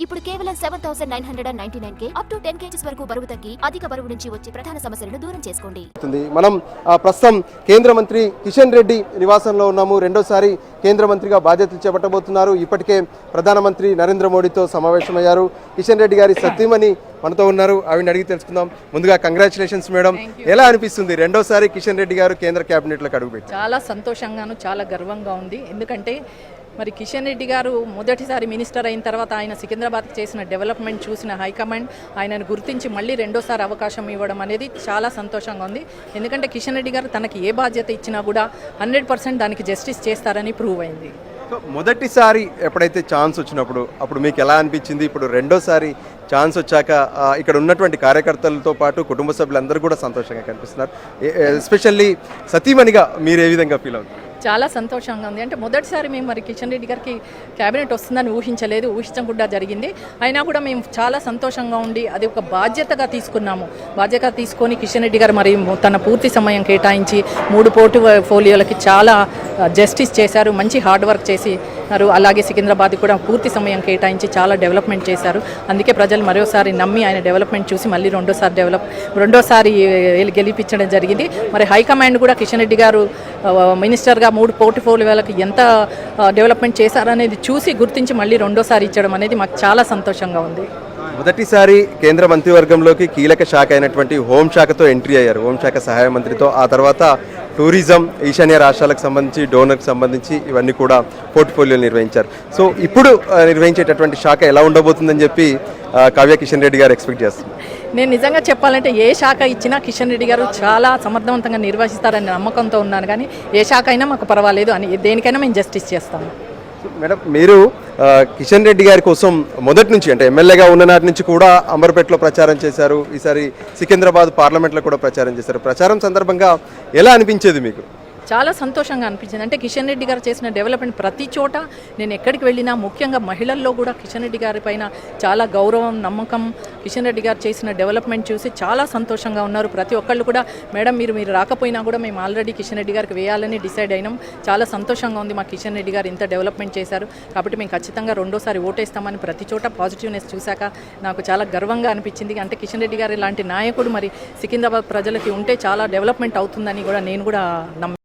ఇప్పుడు కేవలం 7,999 up to 10 kgs వరకు బరువు తగ్గి అధిక బరువు నుంచి వచ్చే ప్రధాన సమస్యలను దూరం చేసుకోండి. మనం ప్రస్తుతం కేంద్ర మంత్రి కిషన్ రెడ్డి నివాసంలో ఉన్నాము. రెండోసారి కేంద్ర మంత్రిగా బాధ్యతలు చేపట్టబోతున్నారు. ఇప్పటికే ప్రధానమంత్రి నరేంద్ర మోడీతో సమావేశమయ్యారు. కిషన్ రెడ్డి గారి సతీమణి మనతో ఉన్నారు. ఆవిడని అడిగి తెలుసుకుందాం. ముందుగా కంగ్రాచులేషన్స్ మేడం. ఎలా అనిపిస్తుంది రెండోసారి కిషన్ రెడ్డి గారు కేంద్ర కేబినెట్లోకి అడుగుపెట్టారు? చాలా సంతోషంగాను చాలా గర్వంగా ఉంది. ఎందుకంటే మరి కిషన్ రెడ్డి గారు మొదటిసారి మినిస్టర్ అయిన తర్వాత ఆయన సికింద్రాబాద్కి చేసిన డెవలప్మెంట్ చూసిన హైకమాండ్ ఆయనను గుర్తించి మళ్ళీ రెండోసారి అవకాశం ఇవ్వడం అనేది చాలా సంతోషంగా ఉంది. ఎందుకంటే కిషన్ రెడ్డి గారు తనకి ఏ బాధ్యత ఇచ్చినా కూడా 100% దానికి జస్టిస్ చేస్తారని ప్రూవ్ అయింది. మొదటిసారి ఎప్పుడైతే ఛాన్స్ వచ్చినప్పుడు అప్పుడు మీకు ఎలా అనిపించింది? ఇప్పుడు రెండోసారి ఛాన్స్ వచ్చాక ఇక్కడ ఉన్నటువంటి కార్యకర్తలతో పాటు కుటుంబ సభ్యులందరూ కూడా సంతోషంగా కనిపిస్తున్నారు. ఎస్పెషల్లీ సతీమణిగా మీరు ఏ విధంగా ఫీల్ అవుతుంది? చాలా సంతోషంగా ఉంది. అంటే మొదటిసారి మేము మరి కిషన్ రెడ్డి గారికి క్యాబినెట్ వస్తుందని ఊహించలేదు, ఊహించకుండా జరిగింది. అయినా కూడా మేము చాలా సంతోషంగా ఉండి అది ఒక బాధ్యతగా తీసుకున్నాము. బాధ్యత తీసుకొని కిషన్ రెడ్డి గారు మరి తన పూర్తి సమయం కేటాయించి 3 పోర్ట్ఫోలియోలకి చాలా జస్టిస్ చేశారు. మంచి హార్డ్ వర్క్ చేశారు. అలాగే సికింద్రాబాద్ కూడా పూర్తి సమయం కేటాయించి చాలా డెవలప్మెంట్ చేశారు. అందుకే ప్రజలు మరోసారి నమ్మి ఆయన డెవలప్మెంట్ చూసి మళ్ళీ రెండోసారి గెలిపించడం జరిగింది. మరి హైకమాండ్ కూడా కిషన్ రెడ్డి గారు మినిస్టర్గా 3 పోర్ట్ఫోలియోలకు ఎంత డెవలప్మెంట్ చేశారనేది చూసి గుర్తించి మళ్ళీ రెండోసారి ఇచ్చడం అనేది మాకు చాలా సంతోషంగా ఉంది. మొదటిసారి కేంద్ర మంత్రివర్గంలోకి కీలక శాఖ అయినటువంటి హోంశాఖతో ఎంట్రీ అయ్యారు, హోంశాఖ సహాయ మంత్రితో. ఆ తర్వాత టూరిజం, ఈశాన్య రాష్ట్రాలకు సంబంధించి, డోనర్కి సంబంధించి ఇవన్నీ కూడా పోర్ట్ఫోలియోలు నిర్వహించారు. సో ఇప్పుడు నిర్వహించేటటువంటి శాఖ ఎలా ఉండబోతుందని చెప్పి కావ్య కిషన్ రెడ్డి గారు ఎక్స్పెక్ట్ చేస్తున్నారు? నేను నిజంగా చెప్పాలంటే ఏ శాఖ ఇచ్చినా కిషన్ రెడ్డి గారు చాలా సమర్థవంతంగా నిర్వహిస్తారని నమ్మకంతో ఉన్నాను. కానీ ఏ శాఖ అయినా మాకు పర్వాలేదు అని, దేనికైనా మేము జస్టిస్ చేస్తాము. మేడం, మీరు కిషన్ రెడ్డి గారి కోసం మొదటి నుంచి అంటే ఎమ్మెల్యేగా ఉన్న నాటి నుంచి కూడా అంబర్పేటలో ప్రచారం చేశారు. ఈసారి సికింద్రాబాద్ పార్లమెంట్లో కూడా ప్రచారం చేశారు. ప్రచారం సందర్భంగా ఎలా అనిపించేది మీకు? చాలా సంతోషంగా అనిపించింది. అంటే కిషన్ రెడ్డి గారు చేసిన డెవలప్మెంట్ ప్రతి చోట నేను ఎక్కడికి వెళ్ళినా, ముఖ్యంగా మహిళల్లో కూడా కిషన్ రెడ్డి గారి పైన చాలా గౌరవం, నమ్మకం. కిషన్ రెడ్డి గారు చేసిన డెవలప్మెంట్ చూసి చాలా సంతోషంగా ఉన్నారు. ప్రతి ఒక్కళ్ళు కూడా మేడం మీరు రాకపోయినా కూడా మేము ఆల్రెడీ కిషన్ రెడ్డి గారికి వేయాలని డిసైడ్ అయినాం. చాలా సంతోషంగా ఉంది మా కిషన్ రెడ్డి గారు ఇంత డెవలప్మెంట్ చేశారు కాబట్టి మేము ఖచ్చితంగా రెండోసారి ఓటేస్తామని ప్రతి చోట పాజిటివ్నెస్ చూశాక నాకు చాలా గర్వంగా అనిపించింది. అంటే కిషన్ రెడ్డి గారు లాంటి నాయకుడు మరి సికింద్రాబాద్ ప్రజలకి ఉంటే చాలా డెవలప్మెంట్ అవుతుందని కూడా నేను కూడా నమ్మాను.